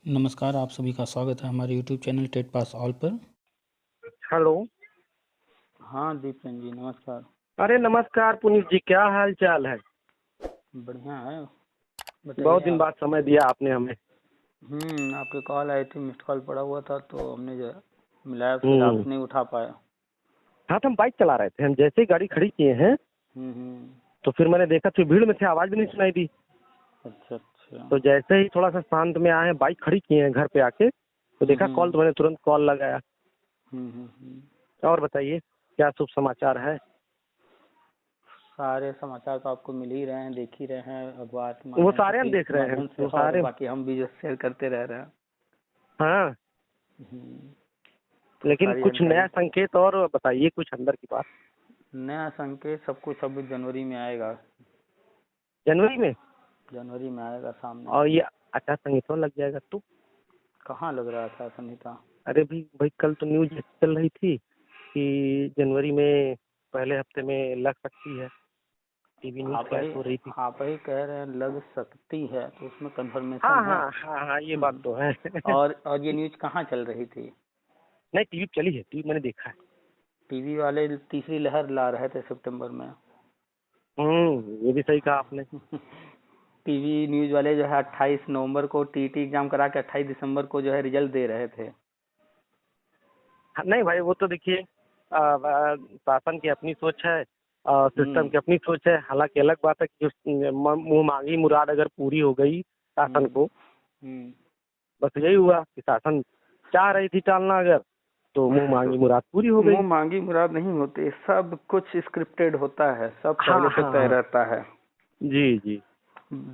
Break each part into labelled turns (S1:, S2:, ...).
S1: नमस्कार, आप सभी का स्वागत है हमारे YouTube channel TET pass all पर।
S2: हेलो।
S1: हाँ दीपेन जी, नमस्कार।
S2: अरे नमस्कार पुनीत जी, क्या हाल चाल है?
S1: बढ़िया है, बताइए
S2: बहुत दिन
S1: आप।
S2: बाद समय दिया आपने हमें।
S1: आपके कॉल आई थी, मिस्ड कॉल पड़ा हुआ था तो हमने जो है मिलाया, फिर आप
S2: हम्म।
S1: नहीं उठा पाया।
S2: हाँ तो हम बाइक चला रहे थे, हम जैसे ही गाड़ी खड़ी किए हैं
S1: हम्म।
S2: तो फिर मैंने देखा तो भीड़ में थे, आवाज भी नहीं सुनाई दी।
S1: अच्छा अच्छा।
S2: तो जैसे ही थोड़ा सा शांत में आए, बाइक खड़ी किए हैं घर पे आके, तो देखा कॉल,
S1: हम्म
S2: तो मैंने तुरंत कॉल लगाया।
S1: हम्म।
S2: और बताइए क्या शुभ समाचार है?
S1: सारे समाचार तो आपको मिल ही रहे हैं, देख ही रहे हैं अखबार के
S2: वो
S1: माध्यम से,
S2: सारे हम
S1: टीवी
S2: देख
S1: के
S2: रहे हैं,
S1: माध्यम से,
S2: वो
S1: और
S2: सारे।
S1: बाकी हम भी जो शेयर करते रह रहे हैं।
S2: हाँ,
S1: तो
S2: लेकिन
S1: सारी
S2: कुछ
S1: जानकारी।
S2: नया संकेत और बताइए, कुछ अंदर की बात।
S1: नया संकेत सब कुछ अब जनवरी में आएगा।
S2: जनवरी में?
S1: जनवरी में आएगा सामने।
S2: और ये आचार संहिता लग जाएगा तो?
S1: कहाँ लग रहा था संहिता?
S2: अरे भी भाई, कल तो न्यूज चल रही थी कि जनवरी में पहले हफ्ते में लग सकती है। टीवी न्यूज
S1: आप
S2: फ्लैश
S1: ही
S2: हो रही थी।
S1: आप ही कह रहे हैं लग सकती है, तो उसमें कंफर्मेशन
S2: हाँ
S1: है।
S2: हाँ हाँ हाँ, ये बात तो है।
S1: और ये न्यूज कहाँ चल रही थी?
S2: नहीं, टीवी चली है, टीवी मैंने देखा है।
S1: टीवी वाले तीसरी लहर ला रहे थे सितंबर में।
S2: ये भी सही कहा आपने।
S1: टीवी न्यूज वाले जो है 28 नवंबर को टीटी एग्जाम करा के 28 दिसंबर को जो है रिजल्ट दे रहे थे।
S2: हाँ, नहीं भाई, वो तो देखिए, शासन की अपनी सोच है, सिस्टम
S1: हम्म
S2: की अपनी सोच है। हालांकि अलग बात है कि जो मुंह मांगी मुराद अगर पूरी हो गई शासन
S1: हम्म
S2: को,
S1: हम्म।
S2: बस यही हुआ कि शासन चाह रही थी टालना, अगर तो मुंह
S1: तो
S2: मांगी मुराद पूरी हो गई।
S1: मुंह मांगी मुराद नहीं होती, सब कुछ स्क्रिप्टेड होता है, सब
S2: हाँ
S1: पहले से
S2: हाँ
S1: तय
S2: हाँ।
S1: रहता है।
S2: जी जी।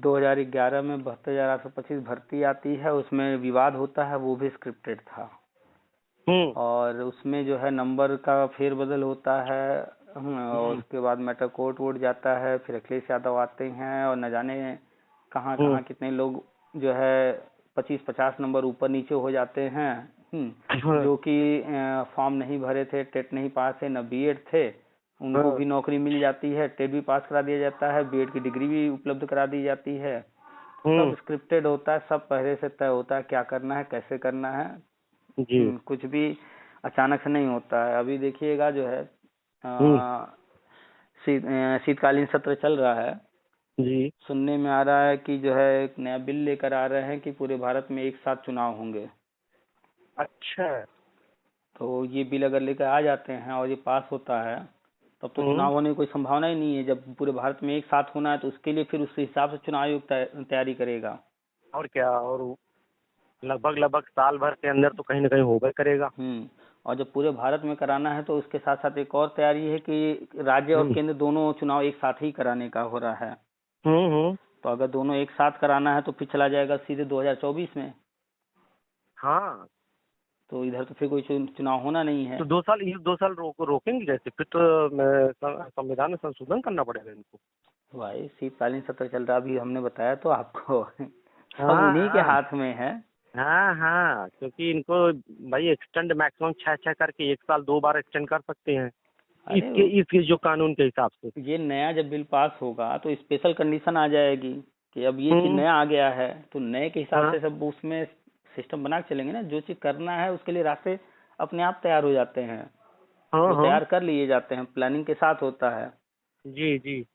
S1: 2011 में 72,825 भर्ती आती है, उसमें विवाद होता है, वो भी स्क्रिप्टेड था।
S2: हम्म
S1: और उसमें जो है नंबर का फेरबदल होता है। और
S2: हम्म
S1: उसके बाद मैटर कोर्ट वोट जाता है, फिर अखिलेश यादव आते हैं और न जाने कहाँ
S2: हम्म
S1: कहाँ कितने लोग जो है 25-50 नंबर ऊपर नीचे हो जाते हैं।
S2: हाँ
S1: जो कि फॉर्म नहीं भरे थे, टेट नहीं पास थे, न बीएड थे, उनको
S2: हाँ।
S1: भी नौकरी मिल जाती है। टेट भी पास करा दिया जाता है, बीएड की डिग्री भी उपलब्ध करा दी जाती है। सब स्क्रिप्टेड होता है, सब पहले से तय होता है, क्या करना है, कैसे करना है।
S2: जी।
S1: कुछ भी अचानक से नहीं होता है। अभी देखिएगा जो है
S2: हम्म
S1: शीतकालीन सत्र चल रहा है।
S2: जी।
S1: सुनने में आ रहा है कि जो है एक नया बिल लेकर आ रहे हैं कि पूरे भारत में एक साथ चुनाव होंगे।
S2: अच्छा।
S1: तो ये बिल अगर लेकर आ जाते हैं और ये पास होता है, तब तो
S2: हम्म
S1: चुनाव होने की कोई संभावना ही नहीं है। जब पूरे भारत में एक साथ होना है तो उसके लिए फिर उस हिसाब से चुनाव आयोग तैयारी करेगा।
S2: और क्या, और लगभग लगभग साल भर के अंदर तो कहीं ना कहीं होगा करेगा।
S1: और जब पूरे भारत में कराना है तो उसके साथ साथ एक और तैयारी है कि राज्य और
S2: हम्म
S1: केंद्र दोनों चुनाव एक साथ ही कराने का हो रहा है।
S2: हम्म।
S1: तो अगर दोनों एक साथ कराना है तो फिर चला जाएगा सीधे 2024 में।
S2: हाँ,
S1: तो इधर तो फिर कोई चुनाव होना नहीं है।
S2: तो 2 साल, ये 2 साल रोकेंगे कैसे? फिर तो संविधान में संशोधन करना पड़ेगा इनको।
S1: भाई शीतकालीन सत्र चल रहा, अभी हमने बताया तो आपको। सब
S2: हाँ
S1: उन्हीं के
S2: हाँ
S1: हाथ में है।
S2: हाँ हाँ, क्योंकि इनको भाई एक्सटेंड मैक्सिमम 6 6 करके 1 साल 2 बार एक्सटेंड कर सकते हैं,
S1: अरे
S2: इसके जो कानून के हिसाब से।
S1: ये नया जब बिल पास होगा तो स्पेशल कंडीशन आ जाएगी कि अब ये चीज
S2: हम्म।
S1: नया आ गया है, तो नए के हिसाब
S2: हाँ
S1: से सब उसमें सिस्टम बना के चलेंगे ना। जो चीज करना है उसके लिए रास्ते अपने आप तैयार हो जाते हैं,
S2: हाँ
S1: वो
S2: हाँ।
S1: तैयार कर लिए जाते हैं, प्लानिंग के साथ होता है।
S2: जी जी।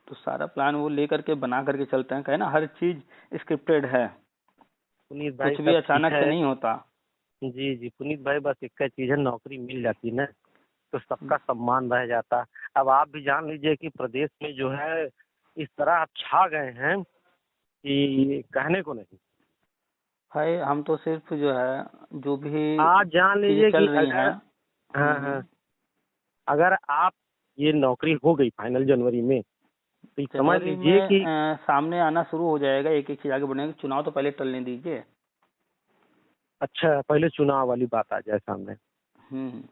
S1: तो सारा प्लान वो लेकर के बना करके चलते हैं, कहे ना हर चीज स्क्रिप्टेड है,
S2: पुनीत भाई
S1: कुछ भी
S2: सब ठीक
S1: अचानक
S2: है।
S1: से नहीं होता।
S2: जी जी पुनीत भाई, बस एक ही चीज है, नौकरी मिल जाती ना तो सबका सम्मान रह जाता। अब आप भी जान लीजिए कि प्रदेश में जो है इस तरह आप छा गए हैं कि कहने को नहीं।
S1: भाई हम तो सिर्फ जो है जो भी
S2: आप जान
S1: चीजें
S2: लीजिए कि
S1: चल रही हैं।
S2: अगर, हाँ हाँ, अगर आप, ये नौकरी हो गई फाइनल जनवरी में, तो ये समझ
S1: जनवरी
S2: लीजिए
S1: में
S2: कि
S1: सामने आना शुरू हो जाएगा, एक एक चीज आगे बढ़ेगा। चुनाव तो पहले टलने दीजिए।
S2: अच्छा पहले चुनाव वाली बात आ जाए सामने।
S1: हम्म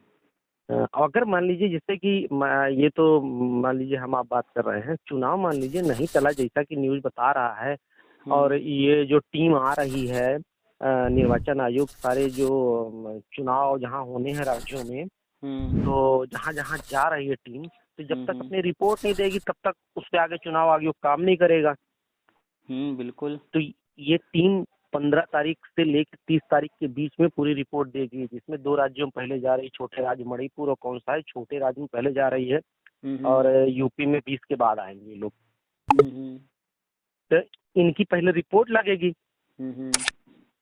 S2: अगर मान लीजिए जैसे कि ये तो मान लीजिए हम आप बात कर रहे हैं, चुनाव मान लीजिए नहीं चला जैसा कि न्यूज बता रहा है,
S1: हम्म
S2: और ये जो टीम आ रही है, निर्वाचन आयोग, सारे जो चुनाव जहां होने हैं राज्यों में,
S1: हम्म
S2: तो जहां जहां जा रही है टीम, तो जब तक
S1: हम्म
S2: अपनी रिपोर्ट नहीं देगी तब तक उस पे आगे चुनाव आयोग काम नहीं करेगा।
S1: बिल्कुल।
S2: तो ये टीम 15 तारीख से लेकर 30 तारीख के बीच में पूरी रिपोर्ट देगी, जिसमें 2 राज्यों में पहले जा रही, छोटे राज्य मणिपुर और कौन सा है, छोटे राज्य में पहले जा रही है, और यूपी में 20 के बाद आएंगे ये लोग। तो इनकी पहले रिपोर्ट लगेगी।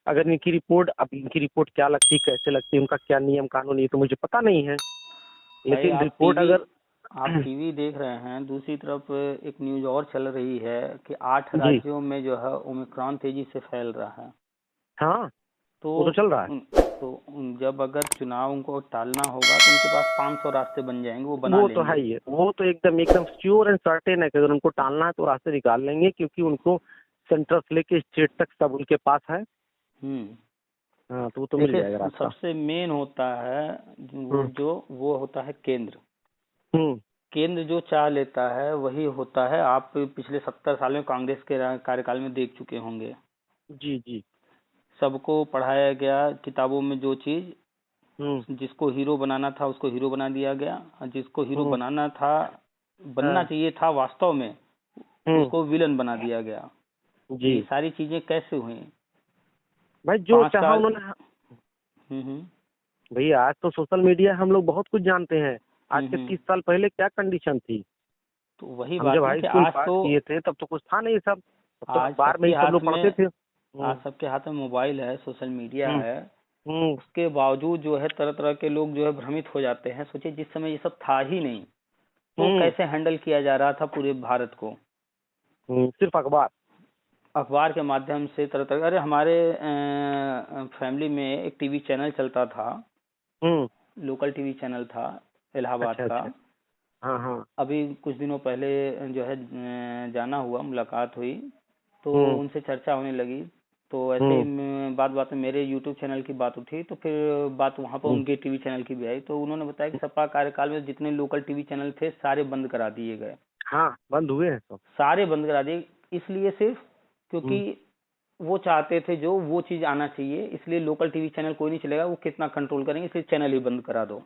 S2: अगर इनकी रिपोर्ट, अब इनकी रिपोर्ट क्या लगती, कैसे लगती, उनका क्या नियम कानून, ये तो मुझे पता नहीं है, लेकिन रिपोर्ट अगर
S1: आप टीवी देख रहे हैं, दूसरी तरफ एक न्यूज और चल रही है कि 8 राज्यों में जो है ओमिक्रॉन तेजी से फैल रहा है।
S2: हाँ,
S1: तो
S2: वो तो चल रहा है।
S1: तो जब अगर चुनाव उनको टालना होगा तो उनके पास 500 रास्ते बन जाएंगे, वो बना लेंगे।
S2: तो है ही है, वो तो एकदम श्योर एंड सर्टेन है कि अगर उनको टालना है तो रास्ते निकाल लेंगे, क्योंकि उनको सेंटर से लेके स्टेट तक सब उनके पास है। हाँ, तो वो तो मिल जाएगा रास्ता।
S1: सबसे मेन होता है वो होता है केंद्र। केंद्र जो चाह लेता है वही होता है। आप पिछले 70 साल में कांग्रेस के कार्यकाल में देख चुके होंगे।
S2: जी।
S1: सबको पढ़ाया गया किताबों में जो चीज, जिसको हीरो बनाना था उसको हीरो बना दिया गया, और जिसको हीरो बनना चाहिए था वास्तव में, उसको विलन बना दिया गया। ये सारी चीजें कैसे हुई
S2: भाई? जो चाहा उन्होंने। भैया आज तो सोशल मीडिया हम लोग बहुत कुछ जानते हैं। आज के 30 साल पहले क्या कंडीशन थी?
S1: तो वही बात है कि आज तो
S2: किए थे तब तो कुछ था नहीं, सब तो बार में सब लोग पढ़ते थे।
S1: आज सबके हाथ में मोबाइल है, सोशल मीडिया है, उसके बावजूद जो है तरह तरह के लोग जो है भ्रमित हो जाते हैं। सोचिए जिस समय ये सब था ही नहीं तो कैसे हैंडल किया जा रहा था पूरे भारत को?
S2: सिर्फ
S1: अखबार के माध्यम से तरह तरह। अरे हमारे फैमिली में एक टीवी चैनल चलता था, लोकल टीवी चैनल था इलाहाबाद का।
S2: हाँ।
S1: अभी कुछ दिनों पहले जो है जाना हुआ, मुलाकात हुई, तो उनसे चर्चा होने लगी। तो ऐसे ही बात में मेरे YouTube चैनल की बात उठी, तो फिर बात वहाँ पर उनके टीवी चैनल की भी आई। तो उन्होंने बताया कि सपा कार्यकाल में जितने लोकल टीवी चैनल थे सारे बंद करा दिए गए।
S2: हाँ, बंद हुए हैं सब,
S1: सारे बंद करा दिए। इसलिए सिर्फ क्योंकि वो चाहते थे जो वो चीज आना चाहिए, इसलिए लोकल टीवी चैनल कोई नहीं चलेगा, वो कितना कंट्रोल करेंगे, इसलिए चैनल ही बंद करा दो,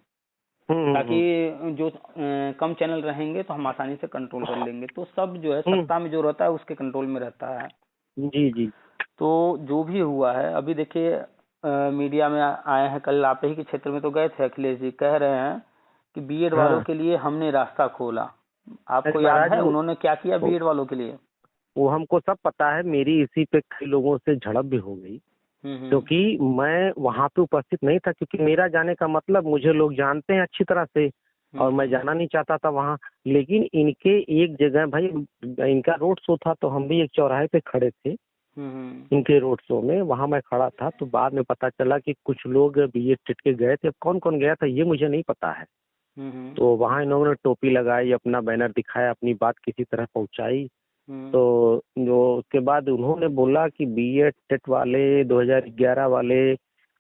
S1: ताकि जो कम चैनल रहेंगे तो हम आसानी से कंट्रोल कर लेंगे। तो सब जो है सत्ता में जो रहता है उसके कंट्रोल में रहता है।
S2: जी।
S1: तो जो भी हुआ है, अभी देखिए मीडिया में आए हैं, कल आप ही के क्षेत्र में तो गए थे, अखिलेश जी कह रहे हैं कि बीएड वालों के लिए हमने रास्ता खोला। आपको याद है उन्होंने क्या किया बीएड वालों के लिए?
S2: वो हमको सब पता है। मेरी इसी पे कई लोगों से झड़प भी हो गई, क्योंकि मैं वहाँ पे उपस्थित नहीं था, क्योंकि मेरा जाने का मतलब, मुझे लोग जानते हैं अच्छी तरह से और मैं जाना नहीं चाहता था वहाँ। लेकिन इनके एक जगह भाई, इनका रोड शो था, तो हम भी एक चौराहे पे खड़े थे इनके रोड शो में, वहाँ मैं खड़ा था। तो बाद में पता चला कि कुछ लोग बीएड टेट के गए थे। कौन कौन गया था ये मुझे नहीं पता है। तो वहाँ इन्होंने टोपी लगाई, अपना बैनर दिखाया, अपनी बात किसी तरह पहुँचाई। तो जो उसके बाद उन्होंने बोला कि बीएड टेट वाले 2011 वाले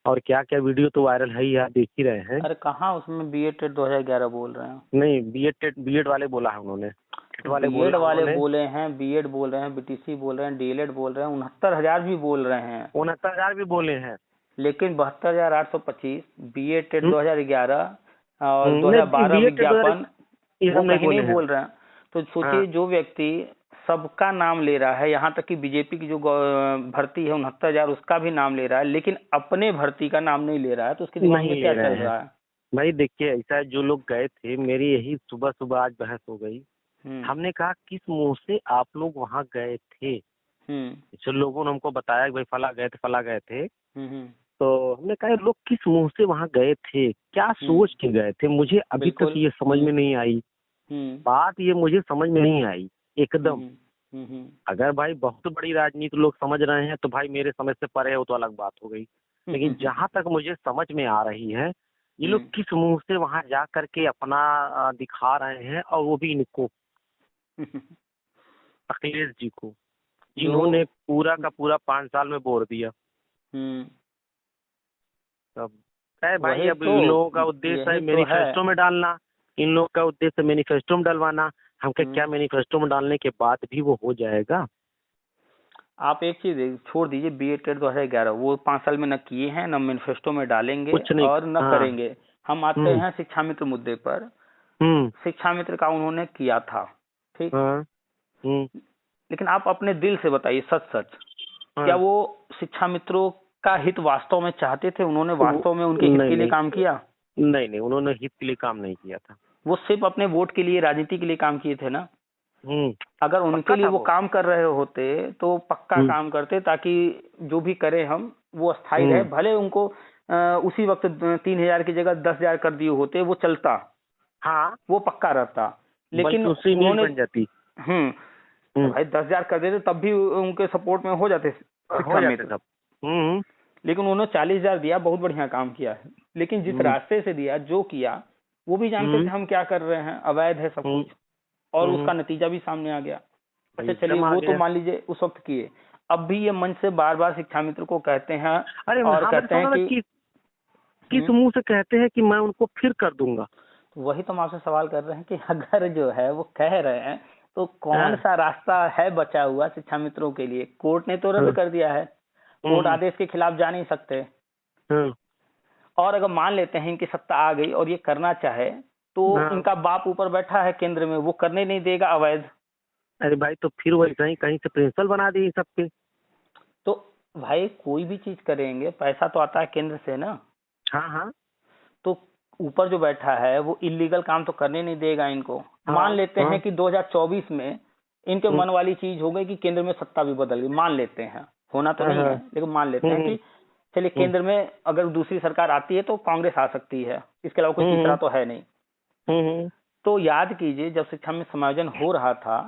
S2: और क्या क्या वीडियो तो वायरल है ही, आप देख ही रहे हैं।
S1: अरे कहाँ उसमें बीएड टेट 2011 बोल रहे हैं?
S2: नहीं, बीएड वाले बोला है उन्होंने,
S1: बीएड वाले बोले हैं, बीएड बोल रहे हैं, बीटीसी बोल रहे हैं, डीएलएड बोल रहे हैं, 69,000 भी बोल रहे हैं।
S2: 69,000 भी बोले हैं,
S1: लेकिन 72,825 बीएड टेट 2011 और 2012 विज्ञापन वो कहीं नहीं बोल रहे हैं। तो सोचिए जो व्यक्ति सबका नाम ले रहा है, यहाँ तक कि बीजेपी की जो भर्ती है 69,000 उसका भी नाम ले रहा है, लेकिन अपने भर्ती का नाम नहीं ले रहा है, तो उसके दिमाग में क्या चल रहा है?
S2: भाई देखिए, ऐसा है, जो लोग गए थे, मेरी यही सुबह आज बहस हो गई। हमने कहा किस मुंह से आप लोग वहाँ गए थे? जो लोगों ने हमको बताया कि भाई फला गए थे। तो हमने कहा लोग किस मुंह से वहाँ गए थे, क्या सोच के गए थे? मुझे अभी तक ये समझ में नहीं आई। बात ये मुझे समझ में नहीं आई एकदम। अगर भाई बहुत बड़ी राजनीति लोग समझ रहे हैं तो भाई मेरे समझ से परे है, वो तो अलग बात हो गई। लेकिन जहाँ तक मुझे समझ में आ रही है, ये लोग किस मुंह से वहाँ जा करके अपना दिखा रहे हैं, और वो भी इनको अखिलेश जी को, जिन्होंने पूरा का पूरा 5 साल में बोर दिया। तब भाई अब इन लोगों का उद्देश्य है मैनिफेस्टो में डालना, इन लोगों का उद्देश्य मैनिफेस्टो में डलवाना। हमके क्या मैनिफेस्टो में डालने के बाद भी वो हो जाएगा?
S1: आप एक चीज छोड़ दीजिए, बीएड टेट 2011 वो 5 साल में न किए हैं, न मैनिफेस्टो में डालेंगे और न करेंगे। हम आते हैं शिक्षा मित्र मुद्दे पर। शिक्षा मित्र का उन्होंने किया था, ठीक। लेकिन आप अपने दिल से बताइए, सच क्या वो शिक्षा मित्रों का हित वास्तव में चाहते थे? उन्होंने वास्तव में उनके हित के लिए काम किया?
S2: नहीं, उन्होंने हित के लिए काम नहीं किया था।
S1: वो सिर्फ अपने वोट के लिए, राजनीति के लिए काम किए थे ना। अगर उनके लिए वो काम कर रहे होते तो पक्का काम करते, ताकि जो भी करें हम वो अस्थायी रहे। भले उनको उसी वक्त 3,000 की जगह 10,000 कर दिए होते, वो चलता, हाँ वो पक्का रहता। लेकिन उन्होंने
S2: बन जाती।
S1: भाई 10,000 कर देते तब भी उनके सपोर्ट में हो जाते शिक्षा मित्र। लेकिन उन्होंने 40,000 दिया, बहुत बढ़िया काम किया है। लेकिन जिस रास्ते से दिया, जो किया, वो भी जानते थे हम क्या कर रहे हैं, अवैध है सब कुछ, और उसका नतीजा भी सामने आ गया। अच्छा चलिए, वो तो मान लीजिए उस वक्त किए। अब भी ये मंच से बार बार शिक्षा मित्र को कहते हैं, और कहते हैं कि
S2: किस मुंह से कहते हैं कि मैं उनको फिर कर दूंगा।
S1: वही तो हम आपसे सवाल कर रहे हैं कि अगर जो है वो कह रहे हैं तो कौन सा रास्ता है बचा हुआ शिक्षा मित्रों के लिए? कोर्ट ने तो रद्द कर दिया है, कोर्ट आदेश के खिलाफ जा नहीं सकते। और अगर मान लेते हैं इनकी सत्ता आ गई और ये करना चाहे तो इनका बाप ऊपर बैठा है केंद्र में, वो करने नहीं देगा अवैध।
S2: अरे भाई तो फिर वैसा ही कहीं से प्रिंसिपल बना दिए सबके।
S1: तो भाई कोई भी चीज करेंगे, पैसा तो आता है केंद्र से ना।
S2: हाँ।
S1: तो ऊपर जो बैठा है वो इलीगल काम तो करने नहीं देगा इनको। मान लेते हैं कि 2024 में इनके मन वाली चीज हो गई कि केंद्र में सत्ता भी बदल गई, मान लेते हैं, होना तो नहीं है लेकिन मान लेते हैं कि चलिए केंद्र में अगर दूसरी सरकार आती है तो कांग्रेस आ सकती है, इसके अलावा कोई तीसरा तो है नहीं। तो याद कीजिए, जब शिक्षा में समायोजन हो रहा था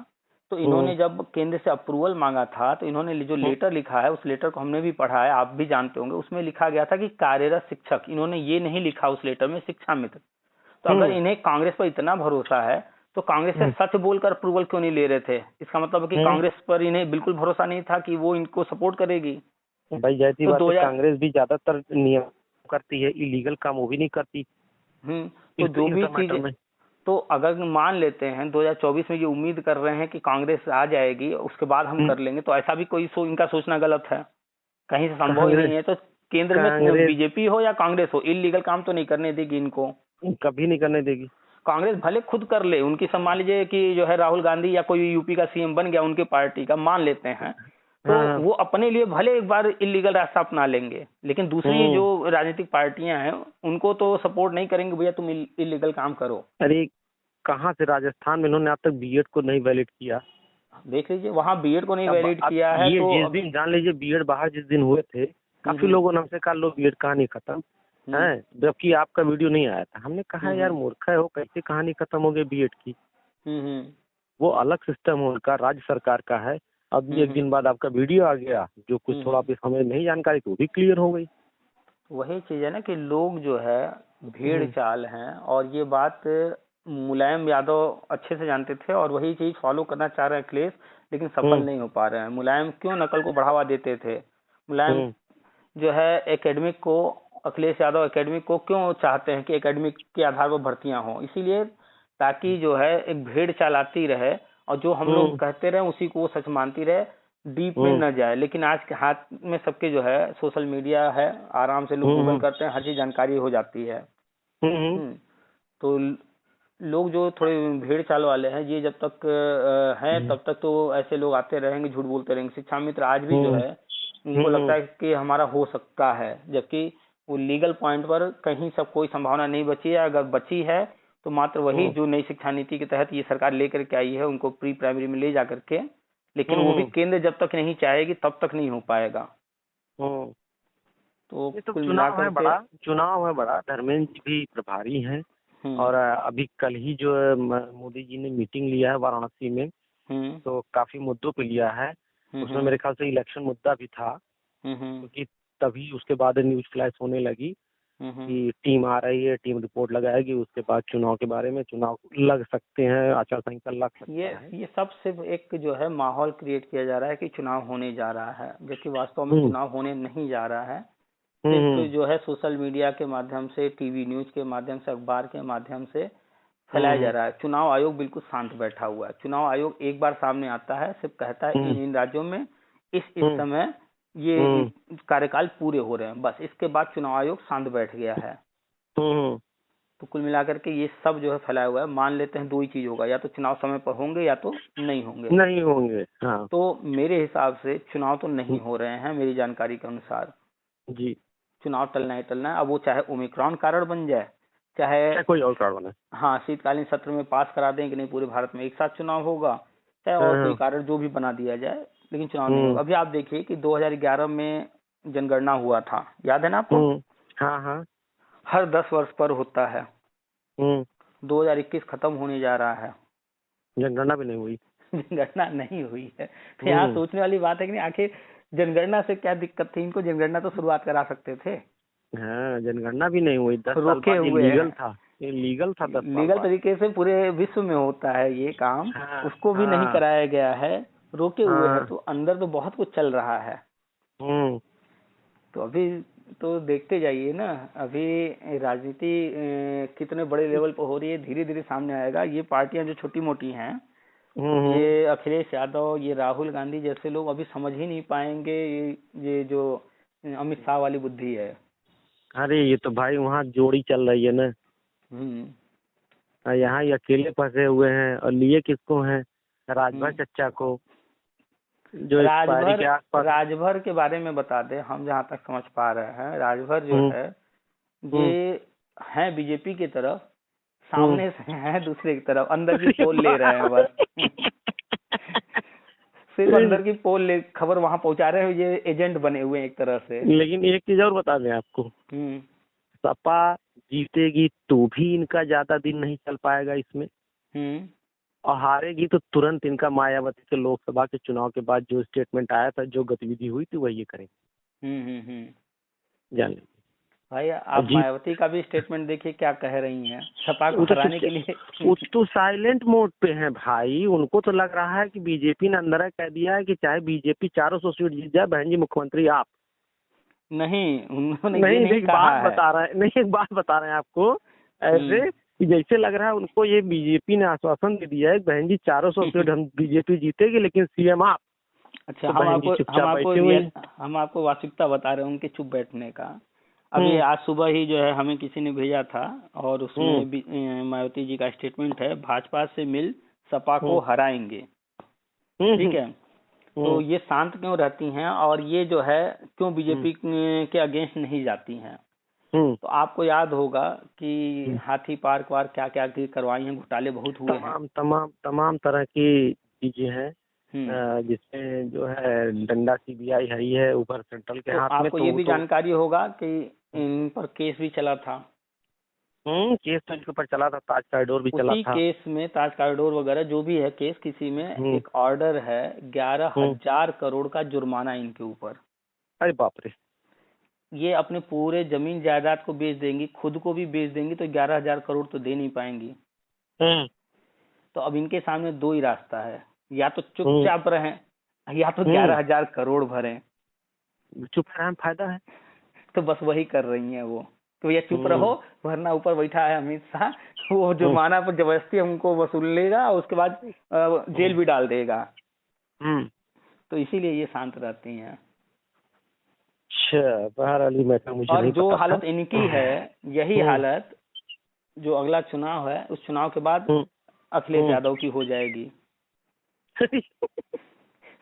S1: तो इन्होंने जब केंद्र से अप्रूवल मांगा था तो इन्होंने जो लेटर लिखा है, उस लेटर को हमने भी पढ़ा है, आप भी जानते होंगे। उसमें लिखा गया था कि कार्यरत शिक्षक, इन्होंने ये नहीं लिखा उस लेटर में शिक्षा मित्र। तो अगर इन्हें कांग्रेस पर इतना भरोसा है तो कांग्रेस से सच बोलकर अप्रूवल क्यों नहीं ले रहे थे? इसका मतलब है कि कांग्रेस पर इन्हें बिल्कुल भरोसा नहीं था कि वो इनको सपोर्ट करेगी।
S2: भाई जैसी बात है, कांग्रेस भी ज्यादातर नियम करती है, इलीगल काम वो भी नहीं करती।
S1: तो जो भी चीज, तो अगर मान लेते हैं 2024 में ये उम्मीद कर रहे हैं कि कांग्रेस आ जाएगी उसके बाद हम कर लेंगे, तो ऐसा भी कोई इनका सोचना गलत है, कहीं से संभव ही नहीं है। तो केंद्र में बीजेपी हो या कांग्रेस हो, इलीगल काम तो नहीं करने देगी इनको, कभी नहीं करने देगी। कांग्रेस भले खुद कर ले, उनकी मान लीजिए कि जो है राहुल गांधी या कोई यूपी का सीएम बन गया उनके पार्टी का, मान लेते हैं, तो वो अपने लिए भले एक बार इलीगल रास्ता अपना लेंगे, लेकिन दूसरी जो राजनीतिक पार्टियां हैं उनको तो सपोर्ट नहीं करेंगे, भैया तुम इलीगल काम करो। अरे कहाँ से, राजस्थान में इन्होंने अब तक बीएड को नहीं वैलिड किया, देख लीजिए वहाँ बीएड को नहीं वैलिड किया है। तो जिस दिन जान लीजिए बीएड बाहर जिस दिन हुए थे, काफी लोगों ने हमसे कहा लो बीएड कहानी खत्म है, जबकि आपका वीडियो नहीं आया था। हमने कहा यार मूर्ख हो, कैसे कहानी खत्म हो गई बीएड की? वो अलग सिस्टम है उनका, राज्य सरकार का है। अब एक दिन बाद आपका वीडियो आ गया, जो कुछ थोड़ा भी हमें नहीं जानकारी थी वो भी क्लियर हो गई। वही चीज है ना कि लोग जो है भीड़ चाल हैं, और ये बात मुलायम यादव अच्छे से जानते थे और वही चीज फॉलो करना चाह रहे हैं अखिलेश, लेकिन सफल नहीं हो पा रहे हैं। मुलायम क्यों नकल को बढ़ावा देते थे? मुलायम जो है एकेडमिक को, अखिलेश यादव एकेडमिक को क्यों चाहते हैं कि एकेडमिक के आधार पर भर्तियां हो? इसीलिए ताकि जो है एक भीड़ चाल आती रहे और जो हम लोग कहते रहे उसी को वो सच मानती रहे, डीप में न जाए। लेकिन आज के हाथ में सबके जो है सोशल मीडिया है, आराम से लोग गूगल करते हैं, हर चीज जानकारी हो जाती है। तो लोग जो थोड़े भीड़ चाल वाले हैं, ये जब तक हैं तब तक तो ऐसे लोग आते रहेंगे, झूठ बोलते रहेंगे। शिक्षा मित्र आज भी जो है उनको लगता है कि हमारा हो सकता है, जबकि वो लीगल पॉइंट पर कहीं सब कोई संभावना नहीं बची है। अगर बची है तो मात्र वही जो नई शिक्षा नीति के तहत ये सरकार लेकर के आई है, उनको प्री प्राइमरी में ले जा करके, लेकिन वो भी केंद्र जब तक नहीं चाहेगी तब तक नहीं हो पाएगा। तो चुनाव है बड़ा, धर्मेंद्र जी भी प्रभारी हैं, और अभी कल ही जो मोदी जी ने मीटिंग लिया है वाराणसी में, तो काफी मुद्दों पे लिया है। उसमें मेरे ख्याल से इलेक्शन मुद्दा भी था, क्योंकि तभी उसके बाद न्यूज फ्लैश होने लगी कि टीम आ रही है, टीम रिपोर्ट लगाएगी, उसके बाद चुनाव के बारे में, चुनाव लग सकते हैं, आचार संहिता लग सकता है। ये सब सिर्फ एक जो है माहौल क्रिएट किया जा रहा है कि चुनाव होने जा रहा है, जबकि वास्तव में चुनाव होने नहीं जा रहा है। सिर्फ जो है सोशल मीडिया के माध्यम से, टीवी न्यूज के माध्यम से, अखबार के माध्यम से फैलाया जा रहा है। चुनाव आयोग बिल्कुल शांत बैठा हुआ है। चुनाव आयोग एक बार सामने आता है, सिर्फ कहता है इन राज्यों में इस समय ये कार्यकाल पूरे हो रहे हैं, बस। इसके बाद चुनाव आयोग शांत बैठ गया है। तो कुल मिलाकर के ये सब जो है फैलाया हुआ है। मान लेते हैं दो ही चीज होगा, या तो चुनाव समय पर होंगे या तो नहीं होंगे।
S2: नहीं होंगे, हाँ
S1: तो मेरे हिसाब से चुनाव तो नहीं हो रहे हैं मेरी जानकारी के अनुसार।
S2: जी।
S1: चुनाव टलना ही टलना है। अब वो चाहे ओमिक्रॉन कारण बन जाए, चाहे
S2: कोई और कारण बने,
S1: हाँ शीतकालीन सत्र में पास करा दें कि नहीं पूरे भारत में एक साथ चुनाव होगा, चाहे और कोई
S2: हाँ,
S1: कारण जो भी बना दिया जाए, लेकिन चुनाव नहीं होगा। अभी आप देखिए कि 2011 में जनगणना हुआ था, याद है ना आपको?
S2: हाँ हाँ,
S1: हर 10 वर्ष पर होता है। 2021 खत्म होने जा रहा है,
S2: जनगणना भी नहीं हुई।
S1: जनगणना नहीं हुई है। तो यहाँ सोचने वाली बात है कि नहीं, आखिर जनगणना से क्या दिक्कत थी इनको? जनगणना तो शुरुआत करा सकते थे।
S2: हाँ, जनगणना भी नहीं हुई, 10 साल
S1: रोके
S2: बाद।
S1: हुए
S2: लीगल था, ये लीगल था 10 साल
S1: लीगल
S2: बाद।
S1: तरीके से पूरे विश्व में होता है ये काम,
S2: हाँ,
S1: उसको भी नहीं कराया गया है, रोके हुए है।
S2: हाँ,
S1: तो अंदर तो बहुत कुछ चल रहा है। तो अभी तो देखते जाइए ना, अभी राजनीति कितने बड़े लेवल पर हो रही है, धीरे धीरे सामने आएगा। ये पार्टियां जो छोटी मोटी हैं, ये अखिलेश यादव, ये राहुल गांधी जैसे लोग अभी समझ ही नहीं पाएंगे ये जो अमित शाह वाली बुद्धि है।
S2: अरे ये तो भाई वहाँ जोड़ी चल रही है ना, यहाँ ये अकेले फंसे हुए हैं, और लिए किसको हैं? राजभर चच्चा को, जो एक्सपायरी के आसपास।
S1: राजभर के बारे में बता दे, हम जहाँ तक समझ पा रहे हैं, राजभर जो है ये है बीजेपी की तरफ, सामने से है दूसरे की तरफ, अंदर की पोल ले रहे हैं बस। सिर्फ अंदर की पोल ले खबर वहां पहुंचा रहे हैं, ये एजेंट बने हुए हैं एक तरह से।
S2: लेकिन एक चीज और बता दें आपको, सपा जीतेगी तो भी इनका ज्यादा दिन नहीं चल पाएगा इसमें, और हारेगी तो तुरंत इनका मायावती के लोकसभा के चुनाव के बाद जो स्टेटमेंट आया था, जो गतिविधि हुई थी, वही ये करेंगे। जान लीजिए
S1: भाई, आप मायावती का भी स्टेटमेंट देखिए क्या कह रही हैं सपा को हराने के लिए।
S2: वो तो साइलेंट मोड पे हैं भाई। उनको तो लग रहा है कि बीजेपी ने अंदर कह दिया है कि चाहे बीजेपी 400 सीट जीत जाए, बहन जी मुख्यमंत्री आप।
S1: नहीं, उन्होंने
S2: नहीं,
S1: नहीं कहा
S2: बात
S1: है।
S2: बता रहे हैं, नहीं एक बात बता रहे हैं आपको, ऐसे कि जैसे लग रहा है उनको ये बीजेपी ने आश्वासन दे दिया है, बहन जी 400 सीट हम बीजेपी जीतेगी, लेकिन सीएम आप।
S1: अच्छा,
S2: तो
S1: हम आपको वास्तविकता बता रहे हैं उनके चुप बैठने का। अभी आज सुबह ही जो है हमें किसी ने भेजा था, और उसमें मायावती जी का स्टेटमेंट है, भाजपा से मिल सपा को हराएंगे। ठीक है, तो ये शांत क्यों रहती हैं, और ये जो है क्यों बीजेपी के अगेंस्ट नहीं जाती हैं? तो आपको याद होगा कि हाथी पार्क वार क्या क्या करवाई हैं, घोटाले बहुत हुए हैं,
S2: तमाम तरह की चीजें हैं, जिसमें जो है डंडा सीबीआई है ही है ऊपर सेंट्रल के हाथ में।
S1: आपको ये भी जानकारी होगा कि इन पर केस भी चला था।
S2: केस तो इनके ऊपर चला था, ताज कॉरिडोर भी चला था।
S1: केस में ताज कॉरिडोर वगैरह जो भी है केस, किसी में एक ऑर्डर है 11,000 करोड़ का जुर्माना इनके ऊपर।
S2: अरे बाप रे!
S1: ये अपने पूरे जमीन जायदाद को बेच देंगी, खुद को भी बेच देंगी, तो 11,000 करोड़ तो दे नहीं पाएंगी। तो अब इनके सामने दो ही रास्ता है, या तो चुपचाप रहें, या तो 11,000 करोड़ भरें।
S2: चुप रहने फायदा है,
S1: तो बस वही कर रही हैं वो, तो ये चुप रहो, वरना ऊपर बैठा है अमित शाह, वो जुर्माना पर जबरदस्ती हमको वसूल लेगा, और उसके बाद जेल भी डाल देगा। तो इसीलिए ये शांत रहती हैं।
S2: मुझे
S1: और
S2: नहीं
S1: जो
S2: पता
S1: हालत इनकी है, यही हालत जो अगला चुनाव है, उस चुनाव के बाद अखिलेश यादव की हो जाएगी।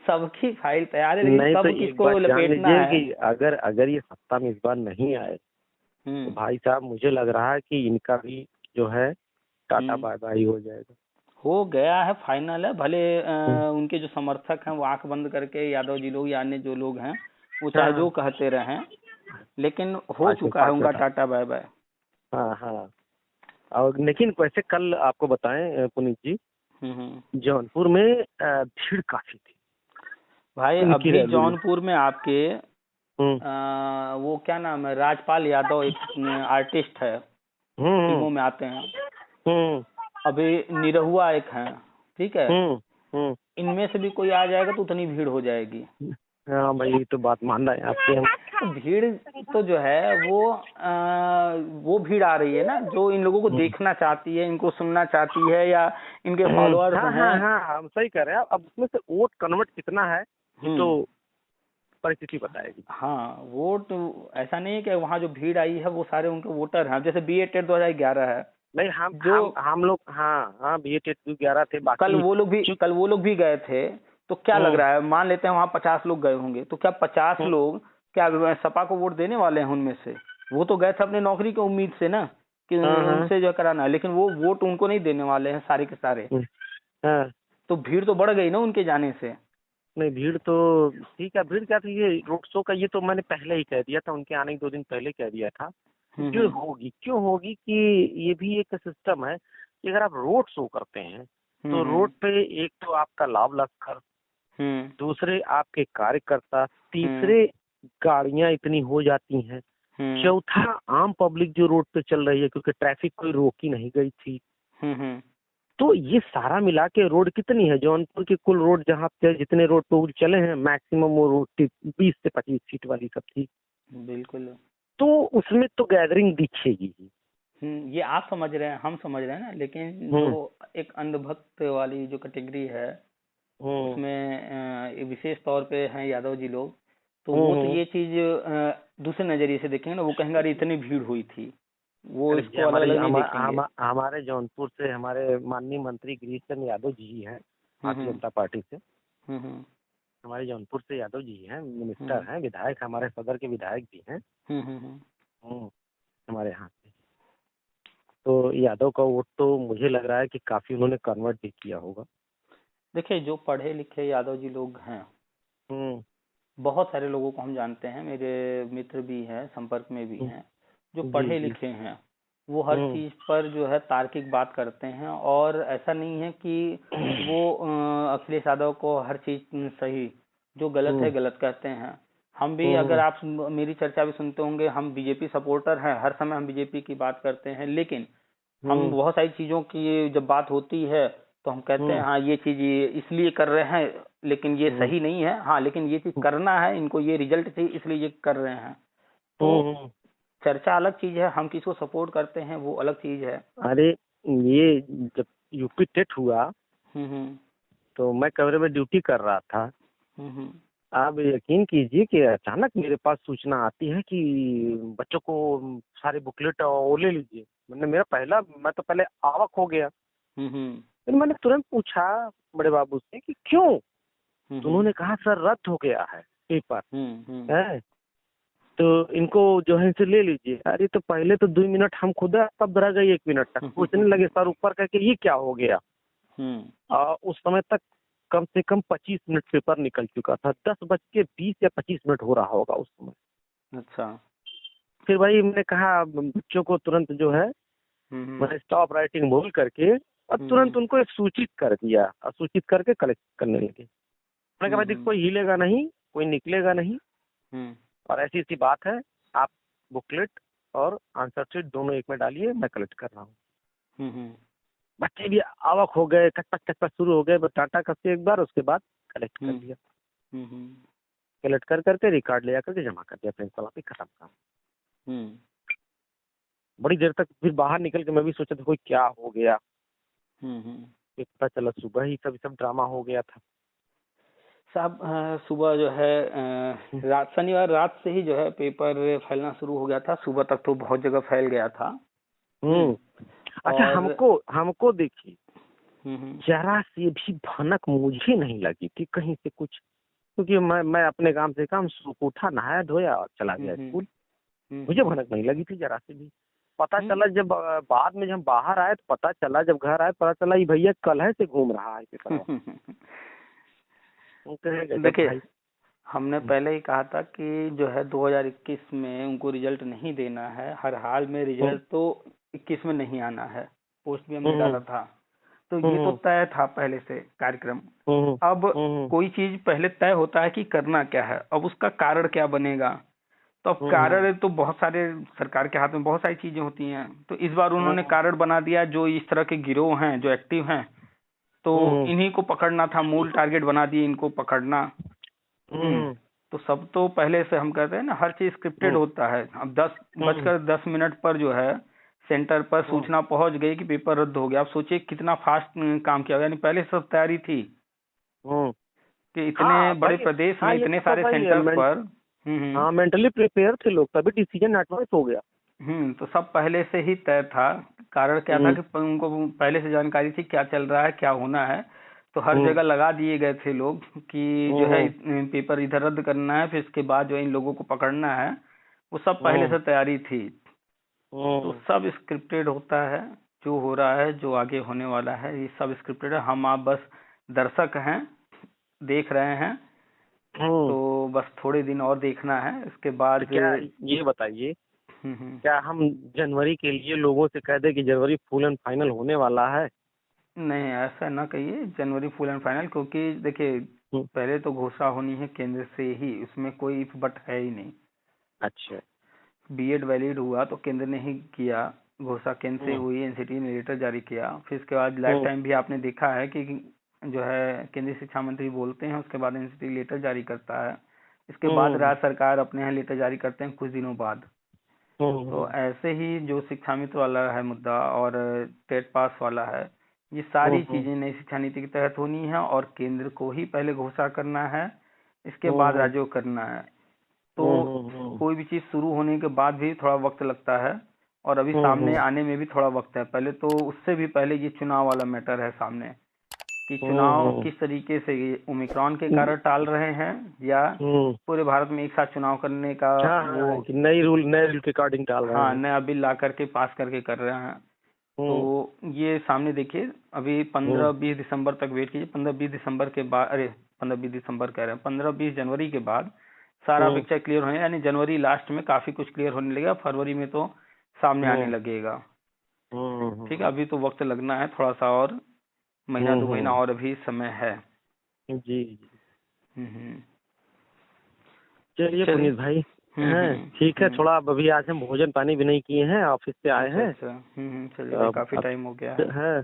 S1: सबकी फाइल तैयार है, लेकिन सब किसको लपेटना है।
S2: कि अगर ये सत्ता में इस बार नहीं आए, तो भाई साहब मुझे लग रहा है कि इनका भी जो है टाटा बाय बाय हो जाएगा। हो
S1: गया है, फाइनल है। भले उनके जो समर्थक हैं वो आंख बंद करके, यादव जी लोग या अन्य जो लोग हैं, वो चाहे जो कहते रहें, लेकिन हो चुका है उनका टाटा बाय बाय।
S2: हाँ। और लेकिन वैसे कल आपको बताएं पुनीत जी, जौनपुर में भीड़ काफी थी
S1: भाई। अभी जौनपुर में आपके वो क्या नाम है, राजपाल यादव, एक आर्टिस्ट है, फिल्मों में आते हैं। अभी निरहुआ एक है, ठीक है। इनमें से भी कोई आ जाएगा तो उतनी भीड़ हो जाएगी।
S2: हाँ भाई, तो बात मान रहे हैं आपके।
S1: भीड़ तो जो है वो भीड़ आ रही है ना, जो इन लोगों को देखना चाहती है, इनको सुनना चाहती है, या इनके फॉलोअर्स हैं।
S2: हाँ, हम सही कह रहे हैं। अब उसमें से वोट कन्वर्ट कितना है तो परिस्थिति बताएगी।
S1: हाँ, वोट ऐसा नहीं है कि वहाँ जो भीड़ आई है वो सारे उनके वोटर हैं। जैसे BA टेट 2011 है,
S2: नहीं, हम लोग, हाँ BA टेट 2011 थे, बाकी
S1: कल वो लोग भी गए थे। तो क्या लग रहा है, मान लेते हैं वहाँ 50 लोग गए होंगे, तो क्या 50 लोग क्या सपा को वोट देने वाले हैं उनमें से? वो तो गए थे अपनी नौकरी की उम्मीद से ना, कि उनसे जो कराना है, लेकिन वो वोट उनको नहीं देने वाले हैं सारे के सारे। तो भीड़ तो बढ़ गई ना उनके जाने से।
S2: नहीं, भीड़ तो ठीक है, भीड़ क्या थी, ये रोड शो का ये तो मैंने पहले ही कह दिया था, उनके आने के 2 दिन पहले कह दिया था। क्यों होगी कि ये भी एक सिस्टम है कि अगर आप रोड शो करते हैं तो रोड पे एक तो आपका लाभ लश्कर, दूसरे आपके कार्यकर्ता, तीसरे गाड़ियां इतनी हो जाती हैं, चौथा आम पब्लिक जो रोड पे चल रही है, क्योंकि ट्रैफिक कोई रोकी नहीं गई थी। तो ये सारा मिला के रोड कितनी है, जौनपुर की कुल रोड जहाँ पे जितने रोड पे चले हैं मैक्सिमम वो रोड 20 से 25 फीट वाली सब थी।
S1: बिल्कुल।
S2: तो उसमें तो गैदरिंग दिखेगी।
S1: ये आप समझ रहे हैं, हम समझ रहे हैं ना, लेकिन जो एक अंधभक्त वाली जो कैटेगरी है उसमें विशेष तौर पे हैं यादव जी लोग, तो वो तो ये चीज दूसरे नजरिए से देखेंगे ना। वो कहेंगे अरे इतनी भीड़ हुई थी, वो इसको अलग अलग नहीं देखेंगे।
S2: हमारे जौनपुर से हमारे माननीय मंत्री गिरीश चंद्र यादव जी हैं, भारतीय जनता पार्टी से। हमारे जौनपुर से यादव जी हैं, मिनिस्टर हैं, विधायक, हमारे सदर के विधायक भी हैं हमारे यहाँ से। तो यादव का वोट तो मुझे लग रहा है कि काफी उन्होंने कन्वर्ट भी किया होगा।
S1: देखिए, जो पढ़े लिखे यादव जी लोग हैं, बहुत सारे लोगों को हम जानते हैं, मेरे मित्र भी हैं, संपर्क में भी हैं, जो पढ़े लिखे हैं, वो हर चीज पर जो है तार्किक बात करते हैं। और ऐसा नहीं है कि वो अखिलेश यादव को हर चीज सही, जो गलत है गलत कहते हैं। हम भी, अगर आप मेरी चर्चा भी सुनते होंगे, हम बीजेपी सपोर्टर हैं, हर समय हम बीजेपी की बात करते हैं, लेकिन हम बहुत सारी चीजों की जब बात होती है तो हम कहते हैं हाँ ये चीज ये इसलिए कर रहे हैं, लेकिन ये सही नहीं है, हाँ लेकिन ये चीज करना है, इनको ये रिजल्ट चाहिए इसलिए ये कर रहे हैं। तो चर्चा अलग चीज है, हम किसको सपोर्ट करते हैं वो अलग चीज है।
S2: अरे ये जब यूपी टेट हुआ तो मैं कमरे में ड्यूटी कर रहा था। आप यकीन कीजिए कि अचानक मेरे पास सूचना आती है कि बच्चों को सारे बुकलेट वो ले लीजिए। मैं तो पहले आवाक हो गया। फिर मैंने तुरंत पूछा बड़े बाबू से कि क्यों, तो उन्होंने कहा सर रद्द हो गया है पेपर है, तो इनको जो है इनसे ले लीजिए। अरे तो पहले तो 2 मिनट हम खुद तब रह गए, 1 मिनट तक पूछने लगे सर ऊपर करके ये क्या हो गया। उस समय तक कम से कम 25 मिनट पेपर निकल चुका था, 10:20 या 25 मिनट हो रहा होगा उस समय।
S1: अच्छा।
S2: फिर भाई मैंने कहा बच्चों को तुरंत जो है मैंने स्टॉप राइटिंग बोल करके और तुरंत उनको एक सूचित कर दिया, और सूचित करके कलेक्ट करने लगे। मैंने कहा भाई देखो कोई हिलेगा नहीं, कोई निकलेगा नहीं, और ऐसी सी बात है, आप बुकलेट और आंसर शीट दोनों एक में डालिए, मैं कलेक्ट कर रहा हूँ। बच्चे भी आवक हो गए, खटपट शुरू हो गए, टाटा कसे एक बार, उसके बाद कलेक्ट कर दिया। कलेक्ट कर करके रिकॉर्ड ले जाकर के जमा कर दिया प्रिंसिपल ऑफिस, खत्म काम। बड़ी देर तक फिर बाहर निकल के मैं भी सोचा था कोई क्या हो गया। पता चला सुबह ही सब ड्रामा हो गया था
S1: साहब। सुबह जो है शनिवार रात से ही जो है पेपर फैलना शुरू हो गया था, सुबह तक तो बहुत जगह फैल गया था।
S2: अच्छा, हमको देखिए जरा से भी भनक मुझे नहीं लगी थी कहीं से कुछ, क्योंकि मैं अपने काम से काम उठा, नहाया धोया और चला गया स्कूल। मुझे भनक नहीं लगी थी जरा से भी। पता चला जब बाद में जब बाहर आए तो पता चला, जब घर आए पता चला ये भैया कल से घूम रहा है पेपर।
S1: देखिए, हमने पहले ही कहा था कि जो है 2021 में उनको रिजल्ट नहीं देना है, हर हाल में रिजल्ट तो 21 में नहीं आना है, पोस्ट भी हमने डाला था। तो ये तो तय था पहले से कार्यक्रम। अब कोई चीज पहले तय होता है कि करना क्या है, अब उसका कारण क्या बनेगा। तो अब कारण तो बहुत सारे, सरकार के हाथ में बहुत सारी चीजें होती हैं। तो इस बार उन्होंने कारण बना दिया जो इस तरह के गिरोह हैं जो एक्टिव हैं, तो इन्हीं को पकड़ना था, मूल टारगेट बना दिए इनको पकड़ना। तो सब तो पहले से हम कहते हैं ना, हर चीज स्क्रिप्टेड होता है। अब 10:10 पर जो है सेंटर पर सूचना पहुंच गई कि पेपर रद्द हो गया। आप सोचिए कितना फास्ट काम किया, यानी पहले सब तैयारी थी। कि इतने
S2: हाँ
S1: बड़े
S2: भाई,
S1: प्रदेश
S2: हाँ
S1: में
S2: ये
S1: इतने
S2: तो
S1: सारे
S2: भाई
S1: सेंटर्स पर।
S2: हाँ मेंटली प्रिपेयर थे लोग, तभी डिसीजन एडवांस हो गया।
S1: तो सब पहले से ही तय था। कारण क्या था कि उनको पहले से जानकारी थी क्या चल रहा है, क्या होना है। तो हर जगह लगा दिए गए थे लोग कि जो है पेपर इधर रद्द करना है, फिर इसके बाद जो है इन लोगों को पकड़ना है। वो सब पहले से तैयारी थी। तो सब स्क्रिप्टेड होता है, जो हो रहा है, जो आगे होने वाला है, ये सब स्क्रिप्टेड है। हम आप बस दर्शक हैं, देख रहे हैं। तो बस थोड़े दिन और देखना है, इसके बाद।
S2: तो क्या ये बताइए,
S1: हम्म
S2: क्या हम जनवरी के लिए लोगों से कह दें कि जनवरी फुल एंड फाइनल होने वाला है?
S1: नहीं, ऐसा ना कहिए जनवरी फुल एंड फाइनल, क्योंकि देखिए पहले तो घोषणा होनी है केंद्र से ही, उसमें कोई इफ बट है ही नहीं।
S2: अच्छा।
S1: बीएड वैलिड हुआ तो केंद्र ने ही किया, घोषणा केंद्र से हुई, एनसीटी ने लेटर जारी किया। फिर इसके बाद लाइफ टाइम भी आपने देखा है कि जो है केंद्रीय शिक्षा मंत्री बोलते हैं, उसके बाद एनसीटी लेटर जारी करता है। इसके बाद राज्य सरकार अपने यहाँ लेटर जारी करते हैं कुछ दिनों बाद। तो ऐसे ही जो शिक्षा मित्र वाला है मुद्दा और टेट पास वाला है, ये सारी चीजें नई शिक्षा नीति के तहत होनी है और केंद्र को ही पहले घोषणा करना है, इसके बाद राज्यों को करना है। तो कोई भी चीज शुरू होने के बाद भी थोड़ा वक्त लगता है और अभी सामने आने में भी थोड़ा वक्त है। पहले तो उससे भी पहले ये चुनाव वाला मैटर है सामने, कि चुनाव किस तरीके से ये ओमिक्रॉन के कारण टाल रहे हैं या पूरे भारत में एक साथ चुनाव करने का वो
S2: नए रूल के अकॉर्डिंग टाल रहे हैं।
S1: हाँ, नया बिल ला करके पास करके कर रहे हैं। तो ये सामने देखिए, अभी 15-20 दिसंबर तक वेट कीजिए। 15-20 दिसंबर के बाद, अरे 15-20 दिसंबर कह रहे हैं, 15-20 जनवरी के बाद सारा पिक्चर क्लियर होने, यानी जनवरी लास्ट में काफी कुछ क्लियर होने लगेगा, फरवरी में तो सामने आने लगेगा। ठीक है, अभी तो वक्त लगना है थोड़ा सा, और महीना 2 महीना और अभी समय है।
S2: जी।
S1: हम्म
S2: चलिए पुनीत भाई, ठीक है। थोड़ा अभी आज हम भोजन पानी भी नहीं किए हैं, ऑफिस से आए हैं।
S1: चलिए, काफी टाइम हो गया
S2: है।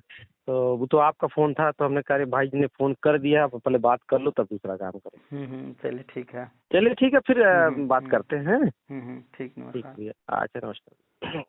S2: तो वो तो आपका फोन था, तो हमने कहा भाई जी ने फोन कर दिया, पहले बात कर लो तब दूसरा काम करो।
S1: चलिए ठीक है।
S2: चलिए ठीक है, फिर बात करते हैं।
S1: ठीक, नमस्कार।
S2: ठीक है, अच्छा नमस्कार।